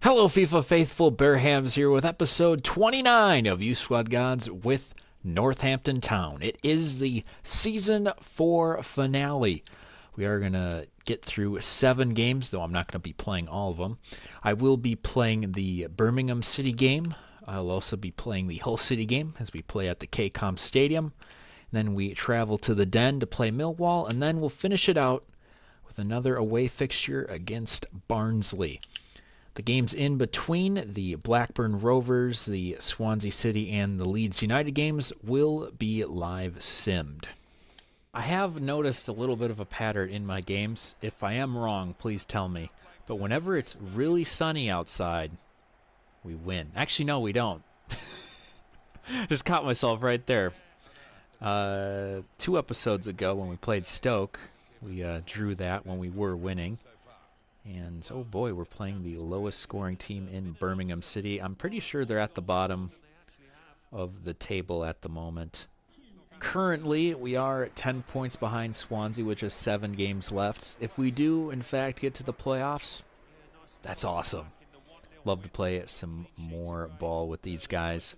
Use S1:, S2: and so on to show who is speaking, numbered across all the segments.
S1: Hello FIFA faithful, Bearhamms here with episode 29 of You Squad Gods with Northampton Town. It is the Season 4 finale. We are going to get through 7 games, though I'm not going to be playing all of them. I will be playing the Birmingham City game. I'll also be playing the Hull City game as we play at the KCOM Stadium. Then we travel to the Den to play Millwall, and then we'll finish it out with another away fixture against Barnsley. The games in between, the Blackburn Rovers, the Swansea City, and the Leeds United games will be live simmed. I have noticed a little bit of a pattern in my games. If I am wrong, please tell me. But whenever it's really sunny outside, we win. Actually, no, we don't. Just caught myself right there. 2 episodes ago when we played Stoke, we drew that when we were winning. And, oh boy, we're playing the lowest scoring team in Birmingham City. I'm pretty sure they're at the bottom of the table at the moment. Currently, we are 10 points behind Swansea, with just 7 games left. If we do, in fact, get to the playoffs, that's awesome. Love to play some more ball with these guys.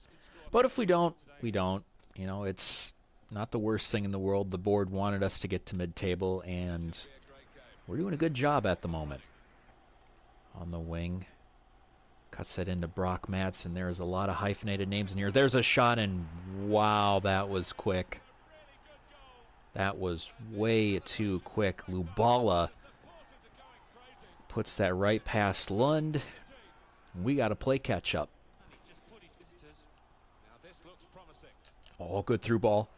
S1: But if we don't, we don't. You know, it's not the worst thing in the world. The board wanted us to get to mid-table, and we're doing a good job at the moment. On the wing, cuts that into Brock Madsen. There's a lot of hyphenated names in here. There's a shot, and wow, that was quick. That was way too quick. Lubala puts that right past Lund. We got to play catch up. Oh, good through ball.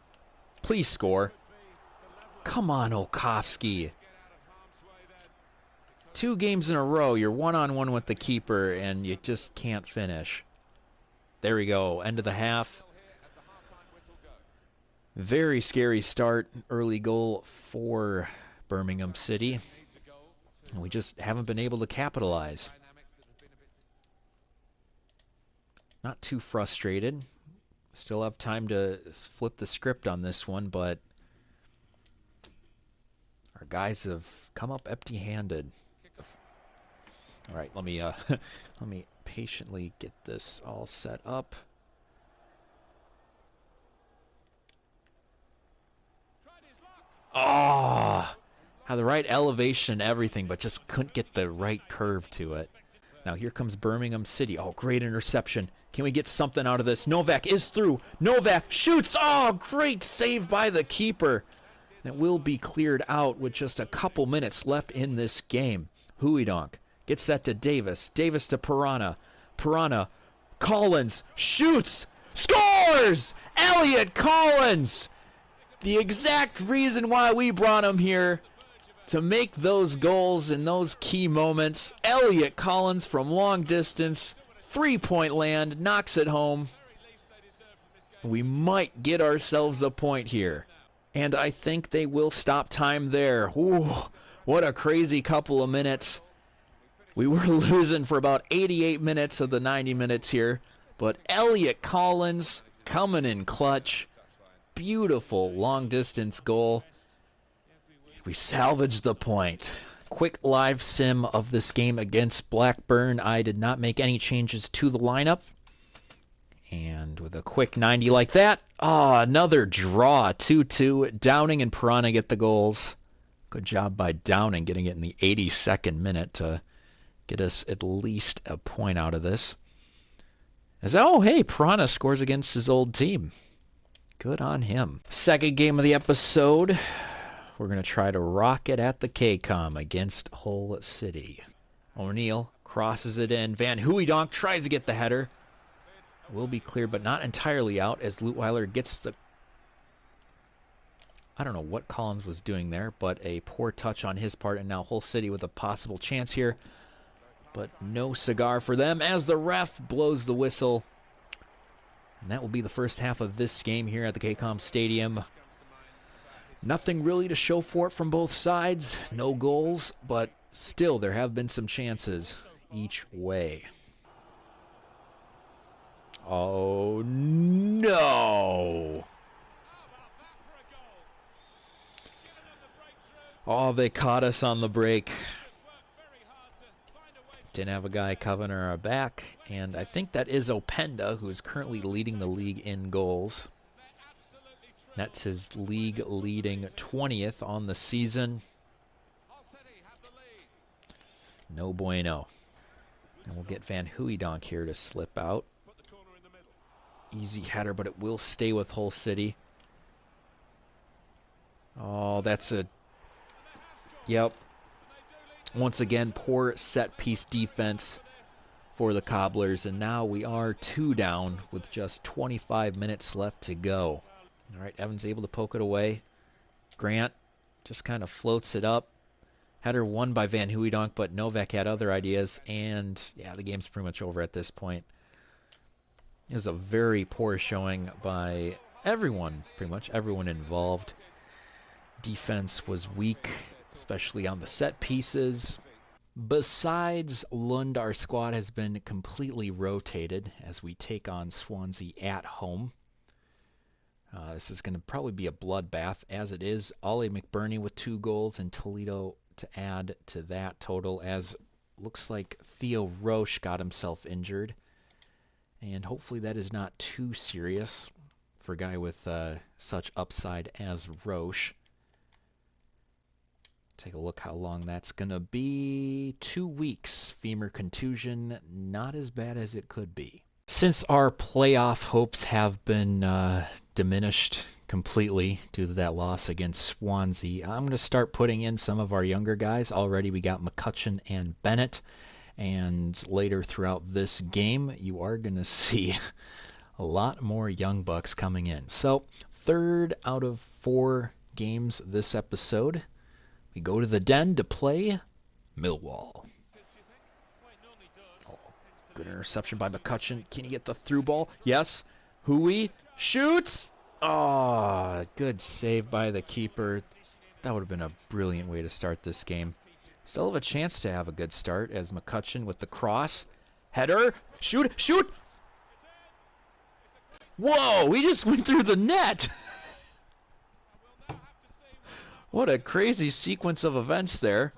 S1: Please score. Come on, Olkowski. 2 games in a row, you're one-on-one with the keeper, and you just can't finish. There we go, end of the half. Very scary start, early goal for Birmingham City. And we just haven't been able to capitalize. Not too frustrated. Still have time to flip the script on this one, but our guys have come up empty-handed. All right, let me patiently get this all set up. Oh, had the right elevation and everything, but just couldn't get the right curve to it. Now here comes Birmingham City. Oh, great interception. Can we get something out of this? Novak is through. Novak shoots. Oh, great save by the keeper. It will be cleared out with just a couple minutes left in this game. Huidonk gets that to Davis. Davis to Piranha. Piranha. Collins shoots. Scores! Elliot Collins! The exact reason why we brought him here, to make those goals in those key moments. Elliot Collins from long distance. 3-point land. Knocks it home. We might get ourselves a point here. And I think they will stop time there. Ooh, what a crazy couple of minutes. We were losing for about 88 minutes of the 90 minutes here. But Elliot Collins coming in clutch. Beautiful long-distance goal. We salvaged the point. Quick live sim of this game against Blackburn. I did not make any changes to the lineup. And with a quick 90 like that, another draw, 2-2. Downing and Piranha get the goals. Good job by Downing getting it in the 82nd minute to get us at least a point out of this. Hey, Piranha scores against his old team. Good on him. Second game of the episode. We're going to try to rock it at the KCOM against Hull City. O'Neill crosses it in. Van Huidonk tries to get the header. Will be clear, but not entirely out, as Lutweiler gets the... I don't know what Collins was doing there, but a poor touch on his part, and now Hull City with a possible chance here. but no cigar for them as the ref blows the whistle. And that will be the first half of this game here at the KCOM Stadium. Nothing really to show for it from both sides. No goals, but still there have been some chances each way. Oh, no! Oh, they caught us on the break. Didn't have a guy covering our back, and I think that is Openda, who is currently leading the league in goals. That's his league-leading 20th on the season. No bueno. And we'll get Van Huydonk here to slip out. Easy header, but it will stay with Hull City. Oh, that's a... Yep. Once again, poor set-piece defense for the Cobblers. And now we are 2 down with just 25 minutes left to go. All right, Evans able to poke it away. Grant just kind of floats it up. Header won by Van Huydonk, but Novak had other ideas. And, yeah, the game's pretty much over at this point. It was a very poor showing by everyone, pretty much everyone involved. Defense was weak, especially on the set pieces. Besides Lund, our squad has been completely rotated as we take on Swansea at home. This is going to probably be a bloodbath, as it is. Ollie McBurney with 2 goals and Toledo to add to that total, as looks like Theo Roche got himself injured. And hopefully that is not too serious for a guy with such upside as Roche. Take a look how long that's going to be. 2 weeks. Femur contusion. Not as bad as it could be. Since our playoff hopes have been diminished completely due to that loss against Swansea, I'm going to start putting in some of our younger guys. Already we got McCutcheon and Bennett. And later throughout this game, you are going to see a lot more young bucks coming in. So, 3rd out of 4 games this episode. We go to the Den to play Millwall. Oh, good interception by McCutcheon. Can he get the through ball? Yes. Hui shoots. Oh, good save by the keeper. That would have been a brilliant way to start this game. Still have a chance to have a good start as McCutcheon with the cross. Header. Shoot. Shoot. Whoa, we just went through the net. What a crazy sequence of events there.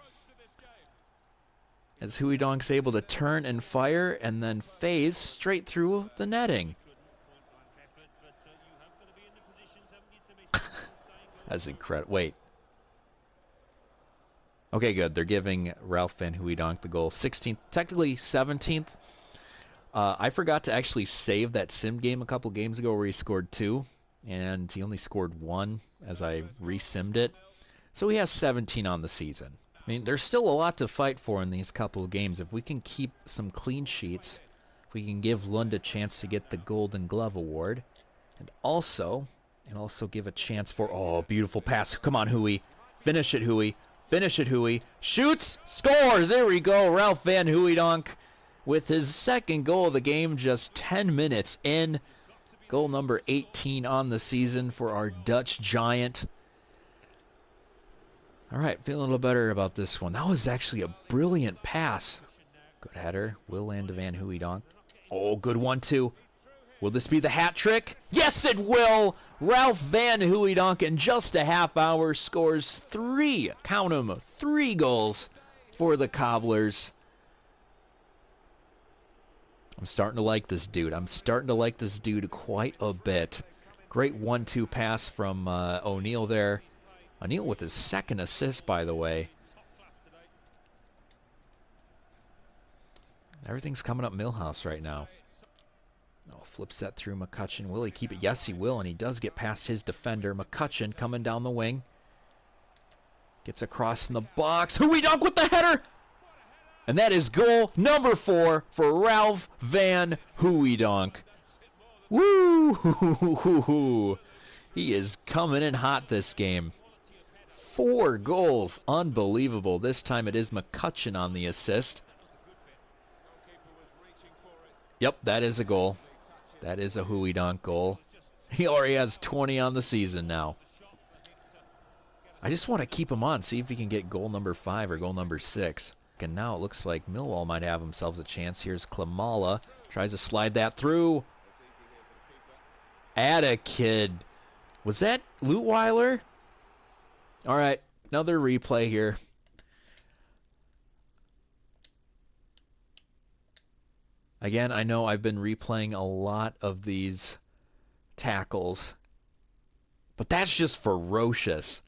S1: As Huidonk's able to turn and fire and then phase straight through the netting. That's incredible. Wait. Okay, good. They're giving Ralph Van Huydonk the goal. 16th, technically 17th. I forgot to actually save that sim game a couple games ago where he scored 2, and he only scored 1 as I re-simmed it. So he has 17 on the season. I mean, there's still a lot to fight for in these couple of games. If we can keep some clean sheets, if we can give Lund a chance to get the Golden Glove Award, and also give a chance for, oh, beautiful pass. Come on, Hui. Finish it, Hui. Finish it, Hui. Shoots, scores. There we go. Ralph Van Huydonk with his 2nd goal of the game, just 10 minutes in. Goal number 18 on the season for our Dutch giant. All right, feeling a little better about this one. That was actually a brilliant pass. Good header. Will land to Van Huydonk. Oh, good one, too. Will this be the hat trick? Yes, it will! Ralph Van Huydonk in just a half hour scores 3, count them, 3 goals for the Cobblers. I'm starting to like this dude. I'm starting to like this dude quite a bit. Great 1-2 pass from O'Neill there. O'Neill with his 2nd assist, by the way. Everything's coming up Millhouse right now. Oh, flips that through McCutcheon. Will he keep it? Yes, he will, and he does get past his defender. McCutcheon coming down the wing. Gets across in the box. Huydonk with the header! And that is goal number 4 for Ralph Van Huydonk. Woo! He is coming in hot this game. 4 goals. Unbelievable. This time it is McCutcheon on the assist. Yep, that is a goal. That is a hooey donk goal. He already has 20 on the season now. I just want to keep him on, see if he can get goal number 5 or goal number 6. And now it looks like Millwall might have themselves a chance. Here's Klamala. Tries to slide that through. Atta kid. Was that Lutweiler? All right, another replay here. Again, I know I've been replaying a lot of these tackles, but that's just ferocious.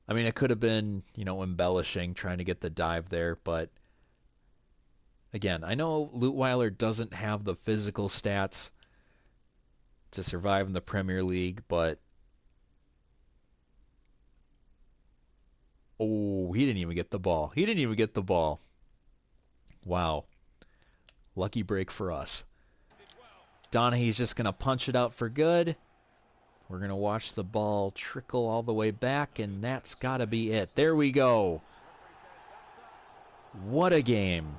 S1: I mean, it could have been, you know, embellishing, trying to get the dive there, but again, I know Lutweiler doesn't have the physical stats to survive in the Premier League, but oh, he didn't even get the ball. He didn't even get the ball. Wow. Lucky break for us. Donaghy's just going to punch it out for good. We're going to watch the ball trickle all the way back, and that's got to be it. There we go. What a game.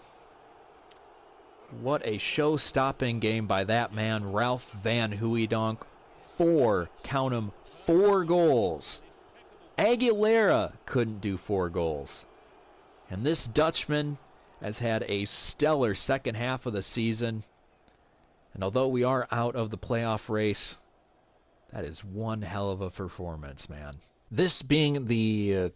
S1: What a show-stopping game by that man, Ralph Van Hooijdonk. 4, count 'em, 4 goals. Aguilera couldn't do 4 goals. And this Dutchman has had a stellar second half of the season. And although we are out of the playoff race, that is one hell of a performance, man. This being the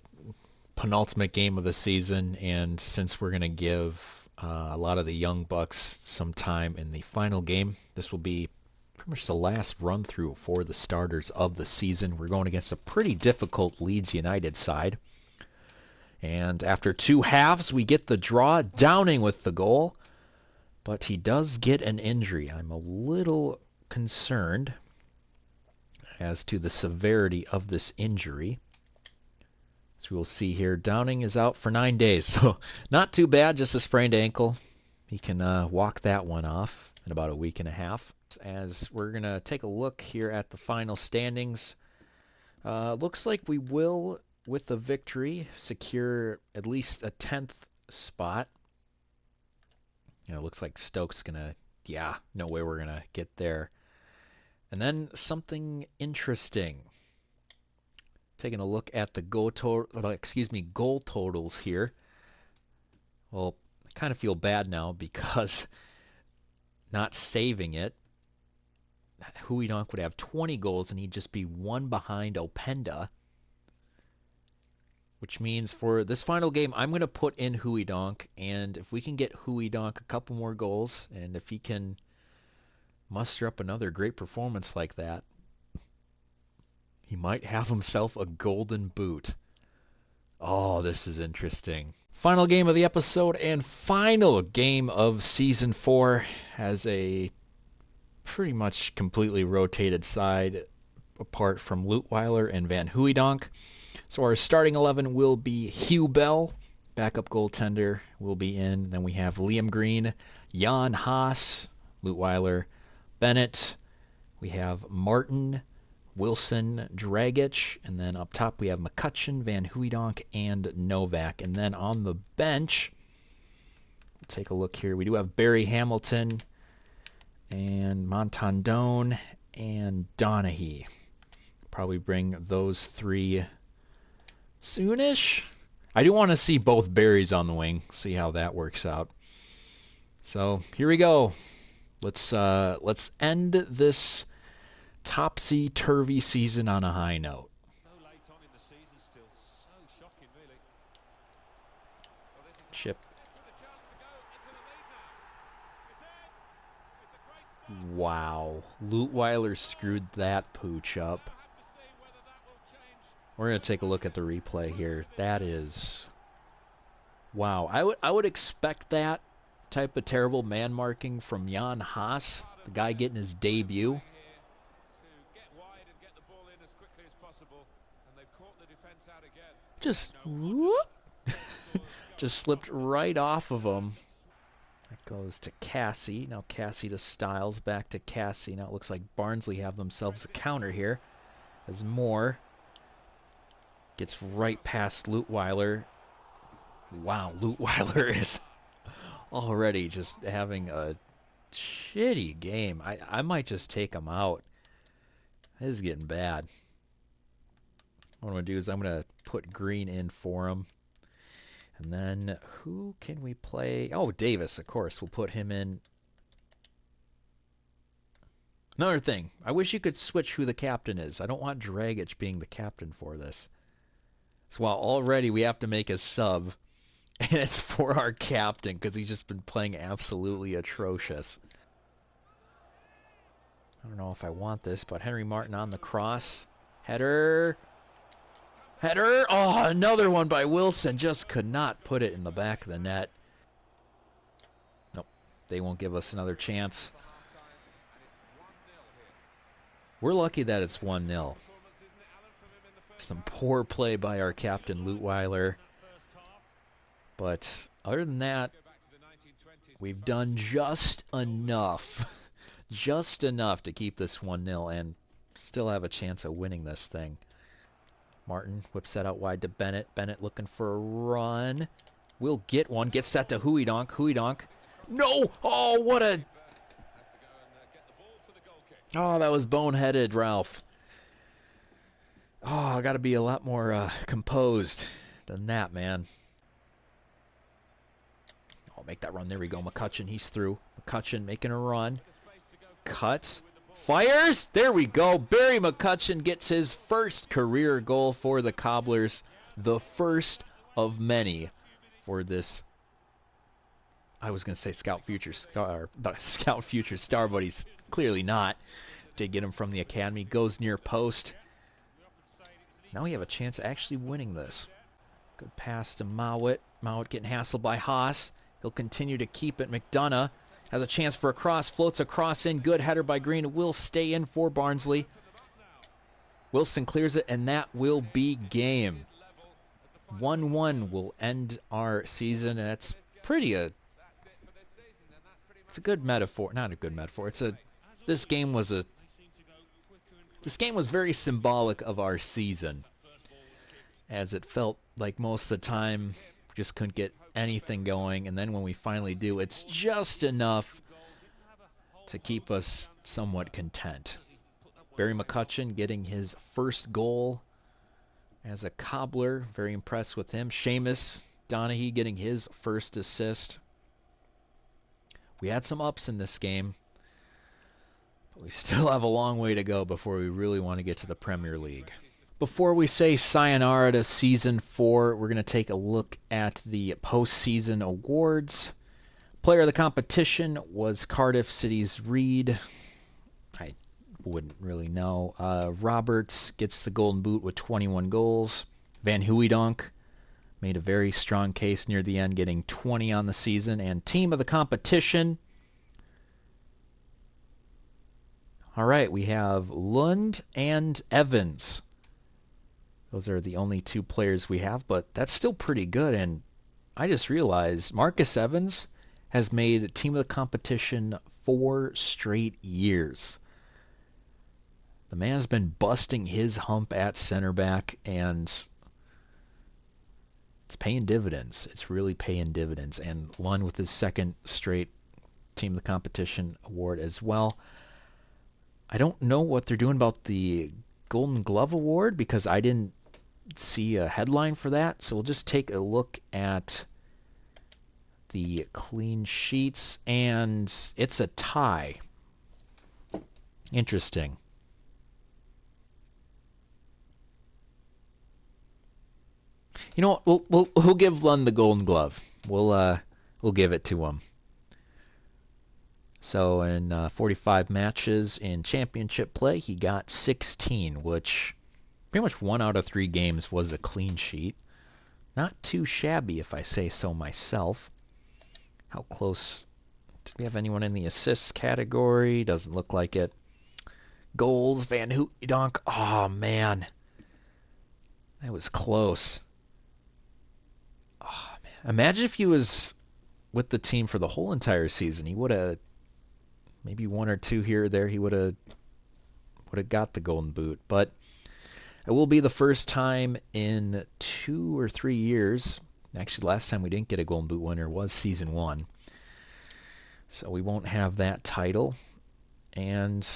S1: penultimate game of the season, and since we're going to give a lot of the young bucks some time in the final game, this will be pretty much the last run through for the starters of the season. We're going against a pretty difficult Leeds United side. And after 2 halves, we get the draw. Downing with the goal. But he does get an injury. I'm a little concerned as to the severity of this injury. As we will see here, Downing is out for 9 days. So not too bad, just a sprained ankle. He can walk that one off in about a week and a half. As we're going to take a look here at the final standings. Looks like we will, with the victory, secure at least a 10th spot. You know, it looks like Stoke's going to, yeah, no way we're going to get there. And then something interesting. Taking a look at the goal totals here. Well, I kind of feel bad now because not saving it, Hooijdonk would have 20 goals and he'd just be 1 behind Openda. Which means for this final game, I'm going to put in Hooijdonk, and if we can get Hooijdonk a couple more goals, and if he can muster up another great performance like that, he might have himself a golden boot. Oh, this is interesting. Final game of the episode and final game of Season 4 has a pretty much completely rotated side apart from Lutweiler and Van Hooijdonk. So our starting 11 will be Hugh Bell. Backup goaltender will be in. Then we have Liam Green, Jan Haas, Lutweiler, Bennett. We have Martin, Wilson, Dragic. And then up top we have McCutcheon, Van Hooijdonk, and Novak. And then on the bench, we'll take a look here. We do have Barry Hamilton and Montandone and Donaghy. Probably bring those 3 soonish. I do want to see both Barrys on the wing, see how that works out. So here we go. Let's end this topsy-turvy season on a high note.
S2: So late on in the season still. So shocking, really.
S1: Chip. Wow. Lutweiler screwed that pooch up. We're going to take a look at the replay here. That is... Wow. I would expect that type of terrible man marking from Jan Haas, the guy getting his debut. Just whoop. Just slipped right off of him. That goes to Cassie. Now Cassie to Styles. Back to Cassie. Now it looks like Barnsley have themselves a counter here. As Moore gets right past Lutweiler. Wow, Lutweiler is already just having a shitty game. I might just take him out. This is getting bad. What I'm going to do is I'm going to put Green in for him. And then who can we play? Oh, Davis, of course. We'll put him in. Another thing. I wish you could switch who the captain is. I don't want Dragic being the captain for this. So while already we have to make a sub, and it's for our captain because he's just been playing absolutely atrocious. I don't know if I want this, but Henry Martin on the cross. Header. Header. Oh, another one by Wilson. Just could not put it in the back of the net. Nope. They won't give us another chance. We're lucky that it's 1-0. Some poor play by our captain, Lutweiler. But other than that, we've done just enough. Just enough to keep this 1-0 and still have a chance of winning this thing. Martin whips that out wide to Bennett. Bennett looking for a run. We'll get one. Gets that to Huidonk. Huidonk. No! Oh, what a... Oh, that was boneheaded, Ralph. Oh, I got to be a lot more composed than that, man. Oh, make that run. There we go. McCutcheon, he's through. McCutcheon making a run. Cuts. Fires. There we go. Barry McCutcheon gets his first career goal for the Cobblers. The first of many for this. I was going to say Scout Future Star, but he's clearly not. Did get him from the academy. Goes near post. Now we have a chance of actually winning this. Good pass to Mowat. Mowat getting hassled by Haas. He'll continue to keep it. McDonough has a chance for a cross. Floats a cross in. Good header by Green. It will stay in for Barnsley. Wilson clears it, and that will be game. 1-1 will end our season, and that's pretty it's a good metaphor. Not a good metaphor. This game was very symbolic of our season, as it felt like most of the time we just couldn't get anything going, and then when we finally do, it's just enough to keep us somewhat content. Barry McCutcheon getting his first goal as a Cobbler. Very impressed with him. Seamus Donaghy getting his first assist. We had some ups in this game, but we still have a long way to go before we really want to get to the Premier League. Before we say sayonara to Season 4, we're going to take a look at the postseason awards. Player of the competition was Cardiff City's Reed. I wouldn't really know. Roberts gets the Golden Boot with 21 goals. Van Hooijdonk made a very strong case near the end, getting 20 on the season. And team of the competition... All right, we have Lund and Evans. Those are the only two players we have, but that's still pretty good. And I just realized Marcus Evans has made team of the competition 4 straight years. The man's been busting his hump at center back, and it's paying dividends. It's really paying dividends. And Lund with his second straight team of the competition award as well. I don't know what they're doing about the Golden Glove Award because I didn't see a headline for that. So we'll just take a look at the clean sheets, and it's a tie. Interesting. You know what? We'll give Lund the Golden Glove. We'll give it to him. So in 45 matches in championship play, he got 16, which pretty much 1 out of 3 games was a clean sheet. Not too shabby, if I say so myself. How close? Did we have anyone in the assists category? Doesn't look like it. Goals, Van Hooijdonk. Oh, man. That was close. Oh, man. Imagine if he was with the team for the whole entire season. He would have... Maybe 1 or 2 here or there, he would have got the Golden Boot. But it will be the first time in 2 or 3 years. Actually, last time we didn't get a Golden Boot winner was Season 1. So we won't have that title. And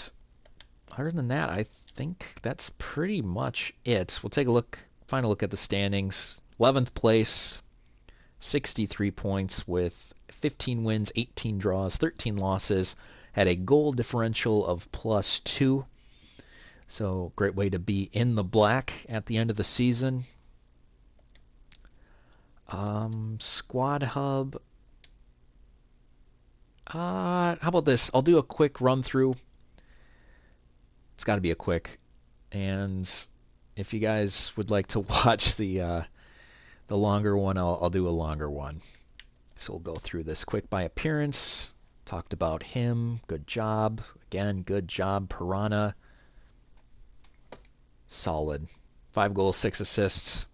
S1: other than that, I think that's pretty much it. We'll take a look, final look at the standings. 11th place, 63 points with 15 wins, 18 draws, 13 losses. Had a goal differential of +2. So great way to be in the black at the end of the season. Squad Hub. How about this? I'll do a quick run through. It's got to be a quick. And if you guys would like to watch the longer one, I'll do a longer one. So we'll go through this quick by appearance. Talked about him. Good job. Again, good job, Piranha. Solid. 5 goals, 6 assists.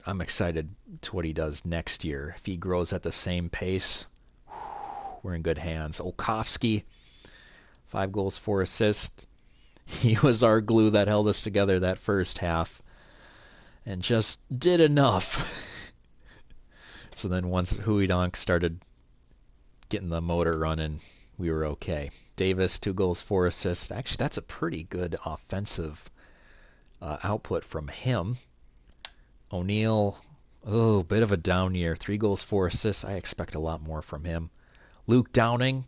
S1: I'm excited to what he does next year. If he grows at the same pace, we're in good hands. Olkowski, 5 goals, 4 assists. He was our glue that held us together that first half and just did enough. So then once Huidonk started getting the motor running, we were okay. Davis, 2 goals, 4 assists. Actually, that's a pretty good offensive output from him. O'Neill, bit of a down year. 3 goals, 4 assists. I expect a lot more from him. Luke Downing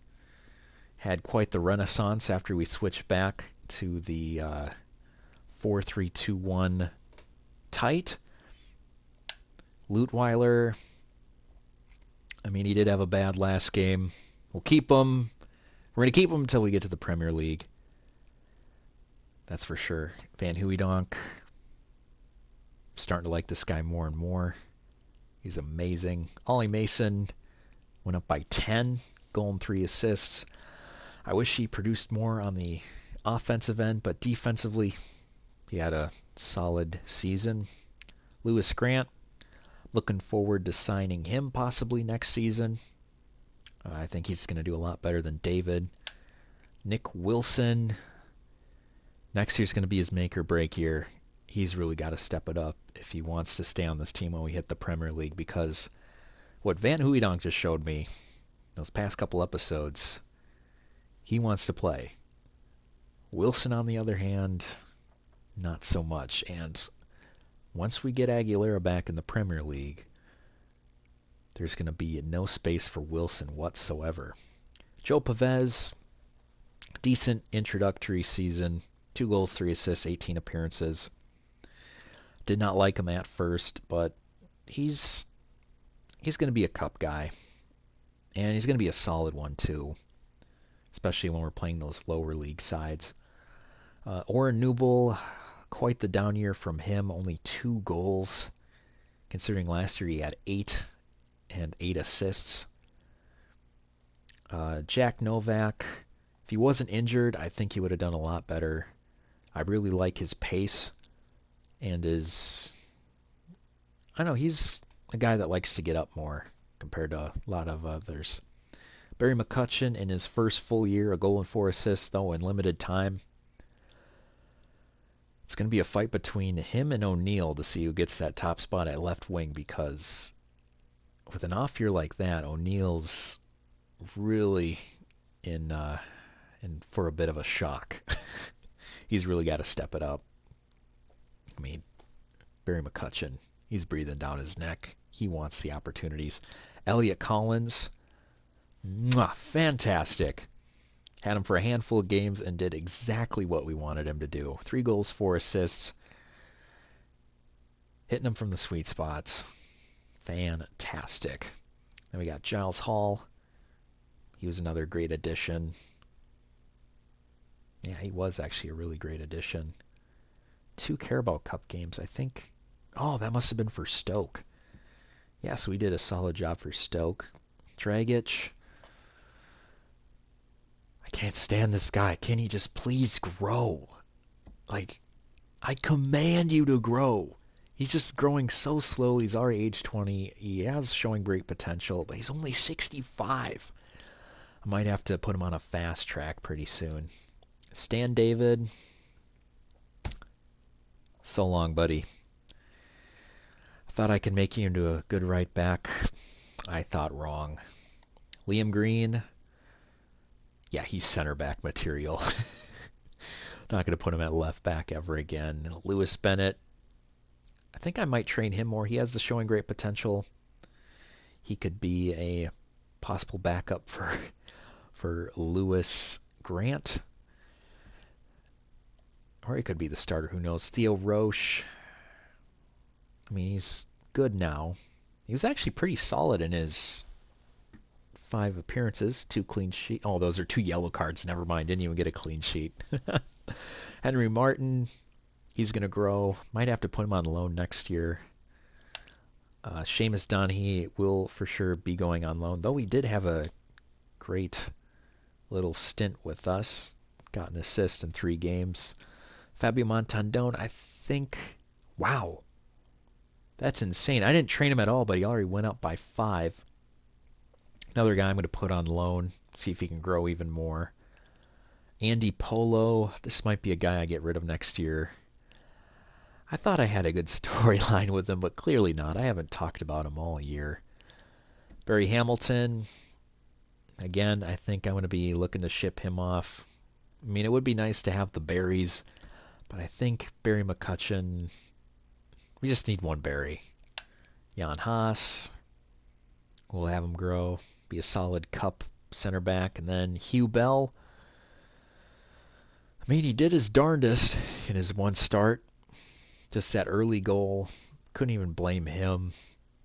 S1: had quite the renaissance after we switched back to the 4-3-2-1 tight. Lutweiler, I mean, he did have a bad last game. We'll keep him. We're going to keep him until we get to the Premier League. That's for sure. Van Huydonk, starting to like this guy more and more. He's amazing. Ollie Mason went up by 10, goal and 3 assists. I wish he produced more on the offensive end, but defensively, he had a solid season. Lewis Grant, looking forward to signing him possibly next season. I think he's going to do a lot better than David. Nick Wilson, next year's going to be his make or break year. He's really got to step it up if he wants to stay on this team when we hit the Premier League, because what Van Huydonk just showed me those past couple episodes, he wants to play. Wilson, on the other hand, not so much. And once we get Aguilera back in the Premier League, there's going to be no space for Wilson whatsoever. Joe Pavez, decent introductory season. 2 goals, 3 assists, 18 appearances. Did not like him at first, but he's going to be a cup guy. And he's going to be a solid one too, especially when we're playing those lower league sides. Oren Newble, quite the down year from him, only 2 goals, considering last year he had 8 and 8 assists. Jack Novak, if he wasn't injured, I think he would have done a lot better. I really like his pace and he's a guy that likes to get up more compared to a lot of others. Barry McCutcheon, in his first full year, a goal and 4 assists, though, in limited time. It's going to be a fight between him and O'Neill to see who gets that top spot at left wing, because with an off year like that, O'Neill's really in for a bit of a shock. He's really got to step it up. I mean, Barry McCutcheon, he's breathing down his neck. He wants the opportunities. Elliot Collins, fantastic. Had him for a handful of games and did exactly what we wanted him to do. 3 goals, 4 assists. Hitting him from the sweet spots. Fantastic. Then we got Giles Hall. He was another great addition. Yeah, he was actually a really great addition. 2 Carabao Cup games, I think. Oh, that must have been for Stoke. Yeah, so we did a solid job for Stoke. Dragic. I can't stand this guy. Can he just please grow? Like, I command you to grow. He's just growing so slowly. He's already age 20. He has showing great potential, but he's only 65. I might have to put him on a fast track pretty soon. Stan David. So long, buddy. I thought I could make you into a good right back. I thought wrong. Liam Green. Yeah, he's center back material. Not going to put him at left back ever again. Lewis Bennett. I think I might train him more. He has the showing great potential. He could be a possible backup for Lewis Grant. Or he could be the starter. Who knows? Theo Roche. I mean, he's good now. He was actually pretty solid in his 5 appearances. 2 clean sheets. Oh, those are 2 yellow cards. Never mind. Didn't even get a clean sheet. Henry Martin. He's going to grow. Might have to put him on loan next year. Seamus Donaghy will for sure be going on loan. Though he did have a great little stint with us. Got an assist in 3 games. Fabio Montandone, I think... Wow. That's insane. I didn't train him at all, but he already went up by 5. Another guy I'm going to put on loan. See if he can grow even more. Andy Polo. This might be a guy I get rid of next year. I thought I had a good storyline with him, but clearly not. I haven't talked about him all year. Barry Hamilton. Again, I think I'm going to be looking to ship him off. I mean, it would be nice to have the Barrys, but I think Barry McCutcheon... We just need one Barry. Jan Haas. We'll have him grow. Be a solid cup center back. And then Hugh Bell. I mean, he did his darndest in his one start. Just that early goal. Couldn't even blame him.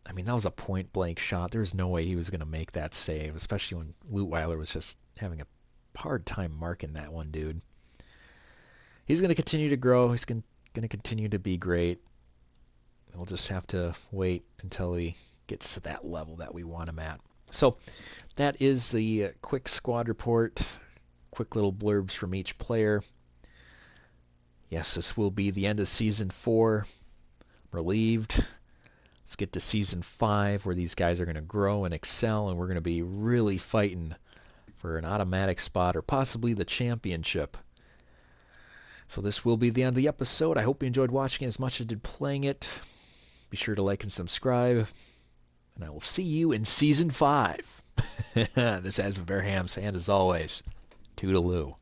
S1: I mean, that was a point-blank shot. There was no way he was going to make that save, especially when Lutweiler was just having a hard time marking that one, dude. He's going to continue to grow. He's going to continue to be great. We'll just have to wait until he gets to that level that we want him at. So that is the quick squad report. Quick little blurbs from each player. Yes, this will be the end of Season 4. I'm relieved. Let's get to Season 5 where these guys are going to grow and excel, and we're going to be really fighting for an automatic spot or possibly the championship. So this will be the end of the episode. I hope you enjoyed watching it as much as I did playing it. Be sure to like and subscribe, and I will see you in Season 5. This has been Bearhamms, and as always, toodaloo.